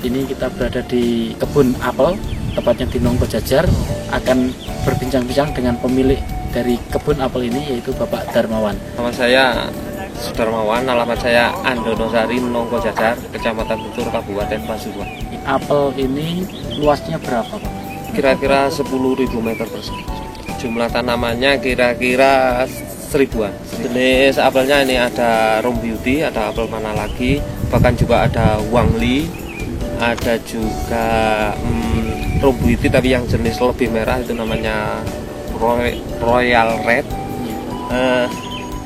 ini kita berada di kebun apel, tepatnya di Nongko Jajar, akan berbincang-bincang dengan pemilik dari kebun apel ini, yaitu Bapak Darmawan. Nama saya Sudarmawan, alamat saya Andonosari, Nongko Jajar, Kecamatan Pucur, Kabupaten Pasuruan. Apel ini luasnya berapa, Pak? Kira-kira 10.000 meter persegi. Jumlah tanamannya kira-kira 1000-an. Jenis apelnya ini ada Rom Beauty, ada apel mana lagi, bahkan juga ada Wangli, ada juga Rom Beauty tapi yang jenis lebih merah, itu namanya Royal Red.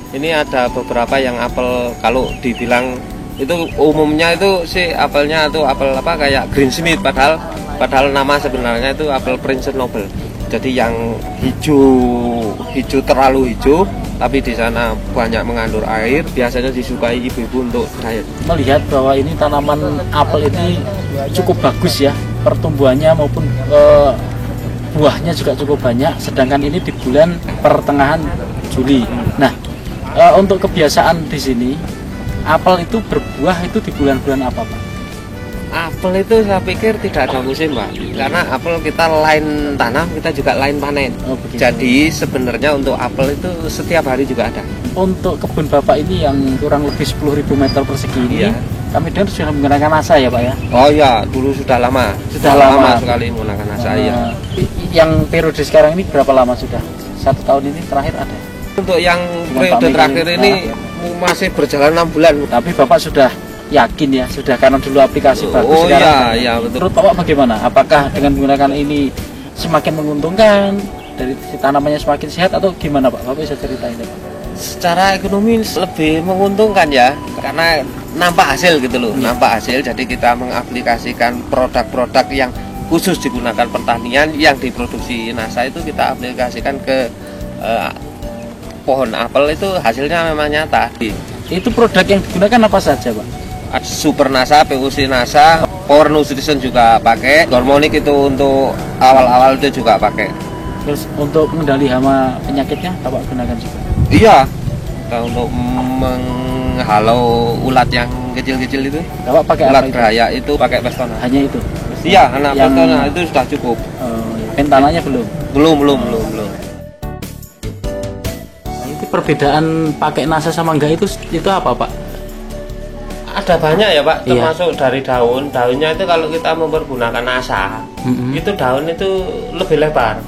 Ini ada beberapa yang apel, kalau dibilang itu umumnya itu sih apelnya itu apel apa kayak Green Smith, padahal nama sebenarnya itu apel Prince Noble. Jadi yang hijau terlalu hijau, tapi di sana banyak mengandung air, biasanya disukai ibu-ibu untuk diet. Melihat bahwa ini tanaman apel ini cukup bagus ya, pertumbuhannya maupun buahnya juga cukup banyak, sedangkan ini di bulan pertengahan Juli. Nah, untuk kebiasaan di sini, apel itu berbuah itu di bulan-bulan apa, Pak? Apel itu saya pikir tidak ada musim, Pak, karena apel kita lain tanam, kita juga lain panen. Jadi sebenarnya untuk apel itu setiap hari juga ada. Untuk kebun Bapak ini yang kurang lebih 10.000 meter persegi ini, kami dengar sudah menggunakan asa ya, Pak ya? Oh ya, dulu sudah lama. Sudah lama sekali menggunakan asa ya. Yang periode sekarang ini berapa lama sudah? 1 tahun ini terakhir ada? Untuk yang periode terakhir ini masih berjalan 6 bulan. Tapi Bapak sudah yakin ya, sudah, karena dulu aplikasi bagus. Oh sekarang, iya betul. Menurut Bapak bagaimana? Apakah dengan menggunakan ini semakin menguntungkan, dari tanamannya semakin sehat, atau gimana, Pak? Bapak bisa ceritain ya, Pak? Secara ekonomi lebih menguntungkan ya, karena nampak hasil gitu loh, nampak hasil. Jadi kita mengaplikasikan produk-produk yang khusus digunakan pertanian yang diproduksi NASA, itu kita aplikasikan ke pohon apel, itu hasilnya memang nyata. Itu produk yang digunakan apa saja, Pak? Super NASA, PUC NASA, Power Nutrition juga pakai, Hormonik itu untuk awal-awal itu juga pakai. Terus untuk mengendali hama penyakitnya Bapak gunakan juga? Iya, untuk menghalau ulat yang kecil-kecil itu. Bapak pakai ulat apa itu? Graya itu pakai Pestona. Hanya itu? Iya, anak Pestona itu sudah cukup. Pentananya belum? Belum. Itu perbedaan pakai NASA sama enggak itu apa, Pak? Ada banyak ya, Pak, termasuk dari daunnya itu. Kalau kita mempergunakan NASA, itu daun itu lebih lebar,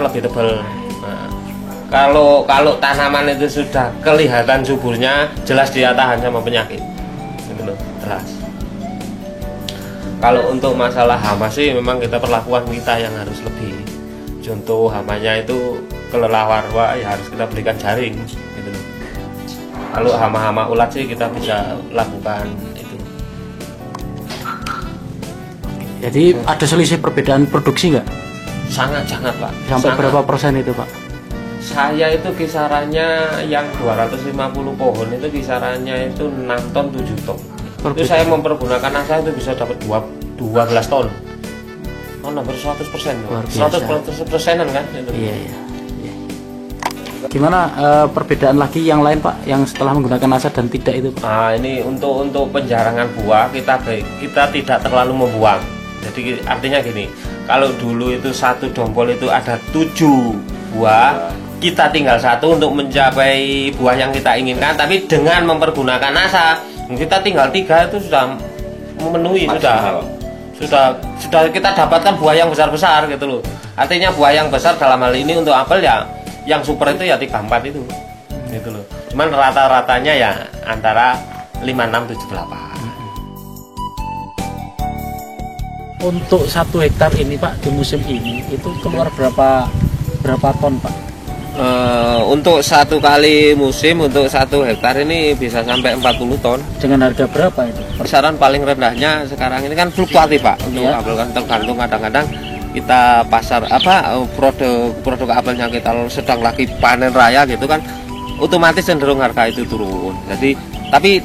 lebih tebal. Nah, kalau tanaman itu sudah kelihatan suburnya, jelas dia tahan sama penyakit, gitu loh, jelas. Kalau untuk masalah hama sih memang kita perlakuan kita yang harus lebih. Contoh hamanya itu kelelawar, ya harus kita berikan jaring, gitu loh. Kalau hama-hama ulat sih kita bisa lakukan itu. Jadi ada selisih perbedaan produksi nggak? Sangat Pak. Sampai berapa persen itu, Pak? Saya itu kisarannya yang 250 pohon itu kisarannya itu 6 ton 7 ton. Itu saya mempergunakan NASA itu bisa dapat 12 ton. Oh, hampir 100%. 100%-an kan itu. Iya. Gimana perbedaan lagi yang lain, Pak, yang setelah menggunakan NASA dan tidak itu, Pak? Nah, ini untuk penjarangan buah kita tidak terlalu membuang. Jadi artinya gini, kalau dulu itu satu dompol itu ada 7 buah, kita tinggal 1 untuk mencapai buah yang kita inginkan. Tapi dengan mempergunakan NASA, kita tinggal 3 itu sudah memenuhi. Sudah kita dapatkan buah yang besar-besar gitu loh. Artinya buah yang besar dalam hal ini untuk apel ya, yang super itu ya 3-4 itu, gitu loh. Cuman rata-ratanya ya antara 5, 6, 7, 8. Untuk 1 hektar ini, Pak, di musim ini itu keluar berapa ton, Pak? Untuk 1 kali musim, untuk 1 hektar ini bisa sampai 40 ton. Dengan harga berapa itu? Saran paling rendahnya sekarang ini kan fluktuatif, Pak. Untuk apel kan tergantung, kadang-kadang kita pasar produk apel yang kita sedang lagi panen raya gitu kan, otomatis cenderung harga itu turun. Jadi tapi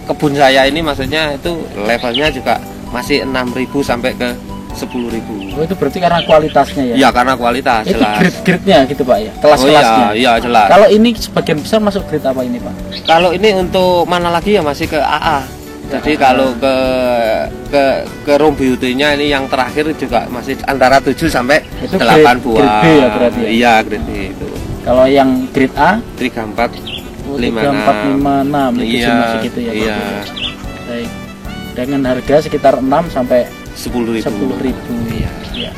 kebun saya ini maksudnya itu levelnya juga masih 6.000 sampai ke 10.000. Oh, itu berarti karena kualitasnya ya? Iya, karena kualitas. Itu jelas. Grade-nya gitu, Pak ya? Kelas-kelasnya? Iya, jelas. Kalau ini sebagian besar masuk grade apa ini, Pak? Kalau ini untuk mana lagi ya masih ke AA. Jadi kalau ke room beauty-nya ini yang terakhir juga masih antara 7 sampai Itu 8 buah. grade B ya berarti ya? Iya, grade B itu. Kalau yang grade A 34 3, 4, 5, 6 itu Iya, masih gitu ya. iya. Baik. Dengan harga sekitar 6 sampai 10.000. 10.000. Iya. Ya.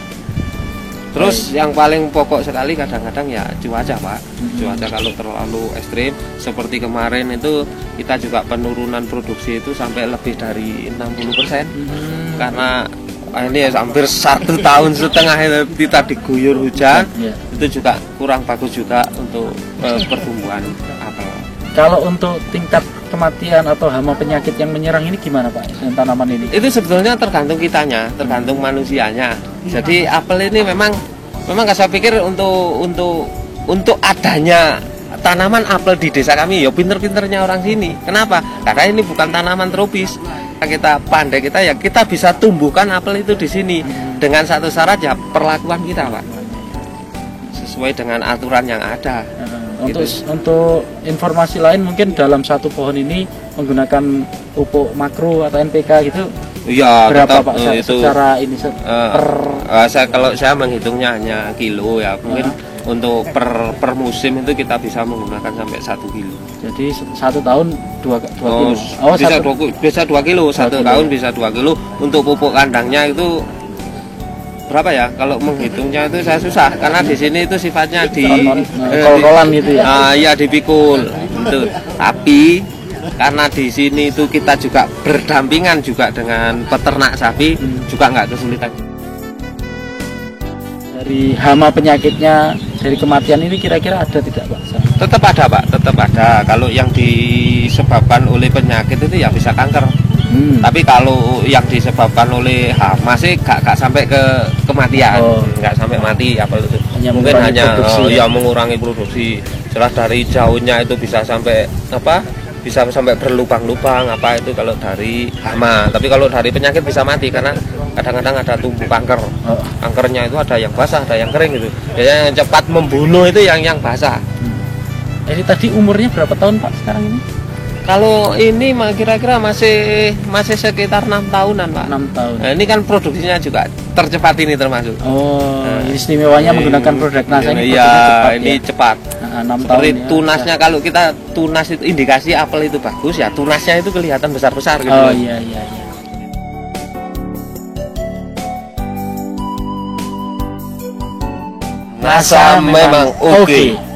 Terus yang paling pokok sekali kadang-kadang ya cuaca, Pak. Hmm. Cuaca kalau terlalu ekstrim seperti kemarin itu kita juga penurunan produksi itu sampai lebih dari 60%. Karena ini ya hampir 1,5 tahun itu kita diguyur hujan. Ya. Itu juga kurang bagus juga untuk pertumbuhan apel. Kalau untuk tingkat kematian atau hama penyakit yang menyerang ini gimana Pak dengan tanaman ini? Itu sebetulnya tergantung kitanya, tergantung manusianya. Jadi apel ini memang saya pikir untuk adanya tanaman apel di desa kami ya pinter-pinternya orang sini. Kenapa? Karena ini bukan tanaman tropis. Kita pandai kita bisa tumbuhkan apel itu di sini dengan satu syarat ya perlakuan kita, Pak. Sesuai dengan aturan yang ada. Untuk informasi lain mungkin dalam satu pohon ini menggunakan pupuk makro atau NPK gitu. Iya, berapa tetap, Pak itu secara ini kalau saya menghitungnya hanya kilo ya, mungkin untuk per musim itu kita bisa menggunakan sampai 1 kilo. Jadi 1 tahun 2 kilo. Bisa 2 kilo, 1 tahun bisa 2 kilo. Untuk pupuk kandangnya itu berapa ya? Kalau menghitungnya itu saya susah karena di sini itu sifatnya kol-kolan gitu ya. Iya, dipikul. Itu. Tapi karena di sini itu kita juga berdampingan juga dengan peternak sapi, juga nggak kesulitan. Dari hama penyakitnya, dari kematian ini kira-kira ada tidak Pak? Tetap ada, Pak, tetap ada. Kalau yang disebabkan oleh penyakit itu ya bisa kanker. Tapi kalau yang disebabkan oleh hama sih gak sampai ke kematian, nggak sampai mati apa itu. Mungkin hanya mengurangi produksi. Jelas dari jauhnya itu bisa sampai bisa sampai berlubang-lubang apa itu kalau dari hama. Tapi kalau dari penyakit bisa mati karena kadang-kadang ada tumbuh kanker. Kankernya itu ada yang basah, ada yang kering gitu. Biasanya yang cepat membunuh itu yang basah. Ini tadi umurnya berapa tahun Pak sekarang ini? Kalau ini kira-kira masih sekitar 6 tahunan, Pak. 6 tahun. Nah, ini kan produksinya juga tercepat ini termasuk. Istimewanya menggunakan produk NASA ini iya, cepat. Ini ya? cepat. 6 Seperti tahun tunasnya ya. Kalau kita tunas itu indikasi apel itu bagus ya, tunasnya itu kelihatan besar-besar gitu. Oh iya. NASA memang oke.